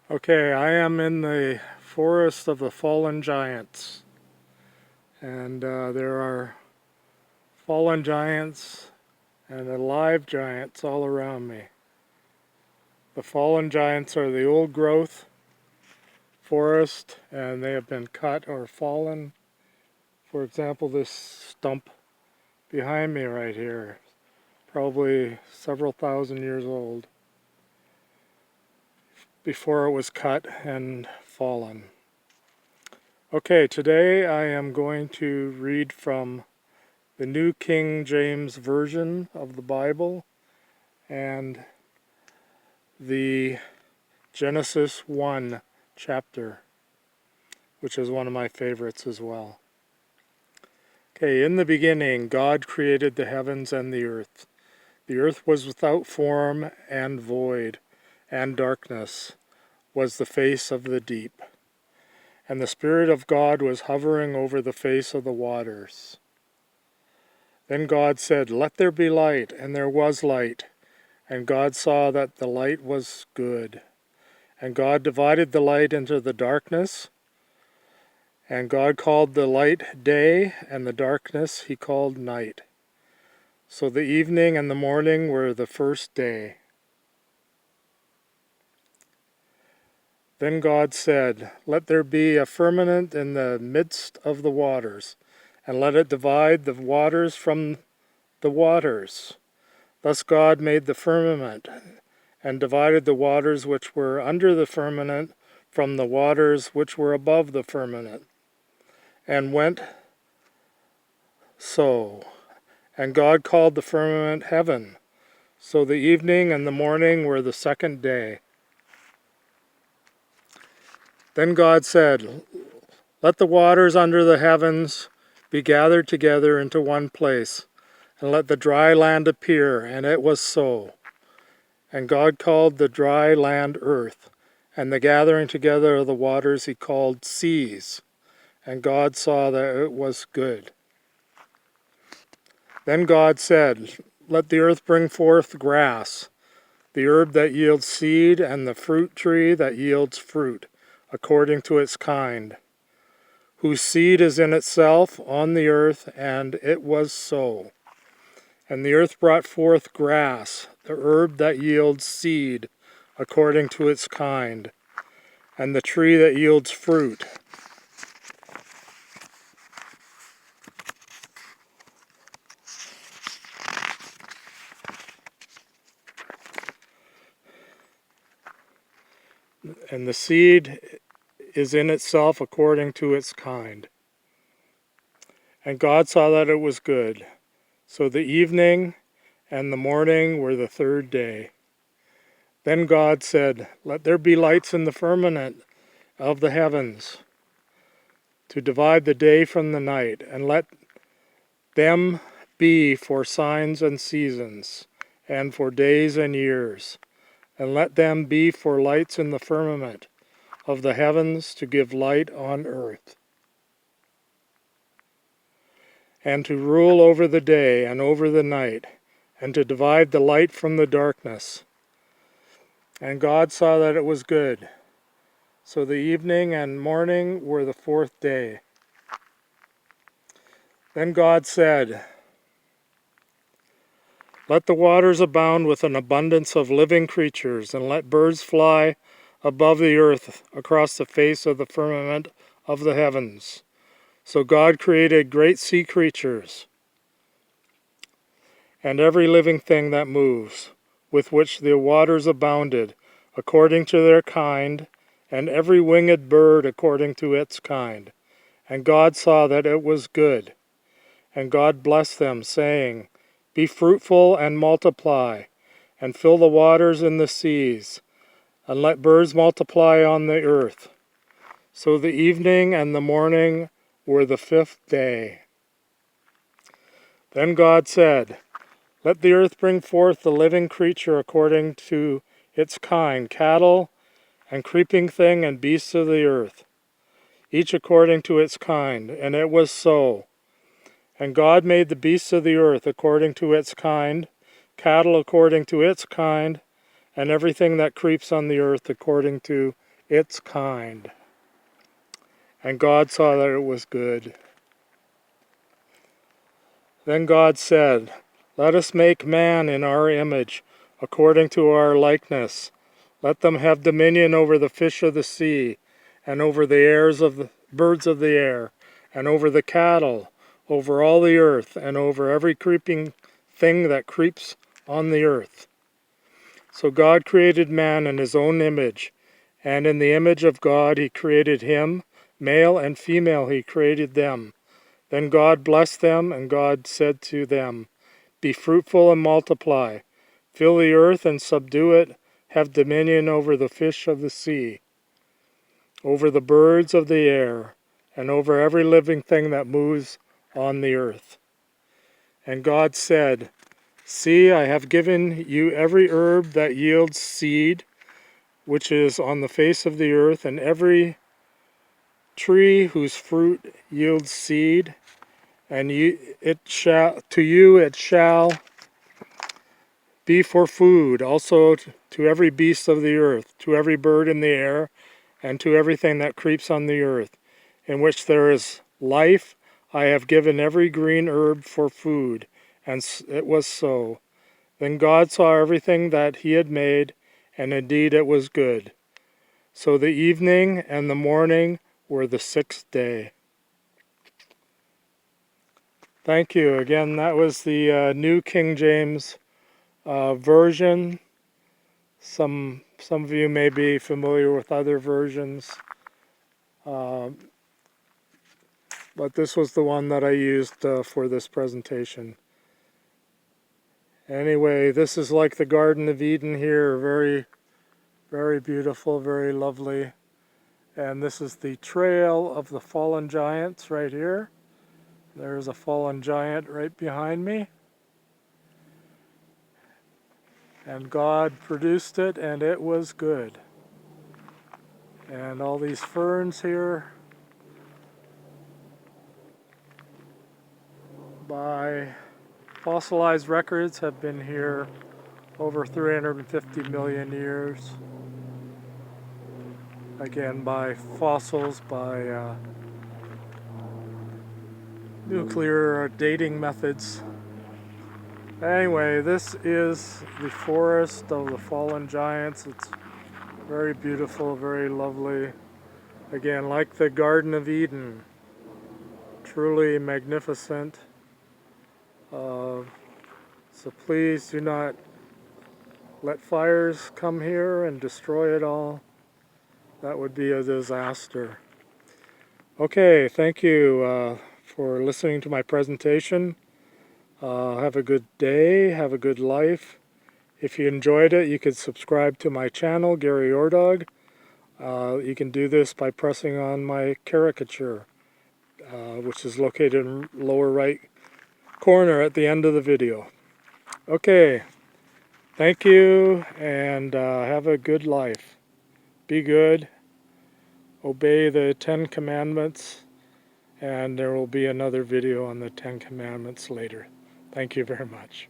Okay, I am in the forest of the fallen giants, and there are fallen giants and alive giants all around me. The fallen giants are the old growth forest, and they have been cut or fallen. For example, this stump behind me right here, probably several thousand years old, before it was cut and fallen. Okay, today I am going to read from the New King James Version of the Bible and the Genesis 1 chapter, which is one of my favorites as well. Okay, in the beginning, God created the heavens and the earth. The earth was without form and void, and darkness was the face of the deep. And the Spirit of God was hovering over the face of the waters. Then God said, "Let there be light," and there was light. And God saw that the light was good. And God divided the light into the darkness. And God called the light day, and the darkness he called night. So the evening and the morning were the first day. Then God said, "Let there be a firmament in the midst of the waters, and let it divide the waters from the waters." Thus God made the firmament, and divided the waters which were under the firmament from the waters which were above the firmament. And went so. And God called the firmament heaven. So the evening and the morning were the second day. Then God said, "Let the waters under the heavens be gathered together into one place, and let the dry land appear." And it was so. And God called the dry land earth, and the gathering together of the waters he called seas. And God saw that it was good. Then God said, "Let the earth bring forth grass, the herb that yields seed, and the fruit tree that yields fruit, according to its kind, whose seed is in itself on the earth." And it was so. And the earth brought forth grass, the herb that yields seed, according to its kind, and the tree that yields fruit, and the seed is in itself according to its kind. And God saw that it was good. So the evening and the morning were the third day. Then God said, "Let there be lights in the firmament of the heavens, to divide the day from the night, and let them be for signs and seasons, and for days and years, and let them be for lights in the firmament of the heavens, to give light on earth, and to rule over the day and over the night, and to divide the light from the darkness." And God saw that it was good. So the evening and morning were the fourth day. Then God said, "Let the waters abound with an abundance of living creatures, and let birds fly above the earth across the face of the firmament of the heavens." So God created great sea creatures, and every living thing that moves, with which the waters abounded, according to their kind, and every winged bird according to its kind. And God saw that it was good. And God blessed them, saying, "Be fruitful and multiply, and fill the waters in the seas, and let birds multiply on the earth." So the evening and the morning were the fifth day. Then God said, "Let the earth bring forth the living creature according to its kind, cattle and creeping thing and beasts of the earth, each according to its kind." And it was so. And God made the beasts of the earth according to its kind, cattle according to its kind, and everything that creeps on the earth according to its kind. And God saw that it was good. Then God said, "Let us make man in our image, according to our likeness. Let them have dominion over the fish of the sea, and over the birds of the air, and over the cattle, over all the earth, and over every creeping thing that creeps on the earth." So God created man in his own image, and in the image of God he created him, male and female he created them. Then God blessed them, and God said to them, "Be fruitful and multiply, fill the earth and subdue it, have dominion over the fish of the sea, over the birds of the air, and over every living thing that moves on the earth." And God said, "See, I have given you every herb that yields seed, which is on the face of the earth, and every tree whose fruit yields seed, and to you it shall be for food, also to every beast of the earth, to every bird in the air, and to everything that creeps on the earth, in which there is life. I have given every green herb for food." And it was so. Then God saw everything that he had made, and indeed it was good. So the evening and the morning were the sixth day. Thank you. Again, that was the New King James version. Some of you may be familiar with other versions, but this was the one that I used for this presentation. Anyway, this is like the Garden of Eden here. Very, very beautiful, very lovely. And this is the trail of the fallen giants right here. There's a fallen giant right behind me. And God produced it, and it was good. And all these ferns here, by fossilized records, have been here over 350 million years. Again, by fossils, by nuclear dating methods. Anyway, this is the forest of the fallen giants. It's very beautiful, very lovely. Again, like the Garden of Eden, truly magnificent. So please do not let fires come here and destroy it all. That would be a disaster. Okay, thank you for listening to my presentation. Have a good day, have a good life. If you enjoyed it, you could subscribe to my channel, Gary Ordog. You can do this by pressing on my caricature, which is located in the lower right corner at the end of the video. Okay, thank you, and have a good life. Be good, obey the 10 Commandments, and there will be another video on the 10 Commandments later. Thank you very much.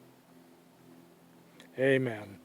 Amen.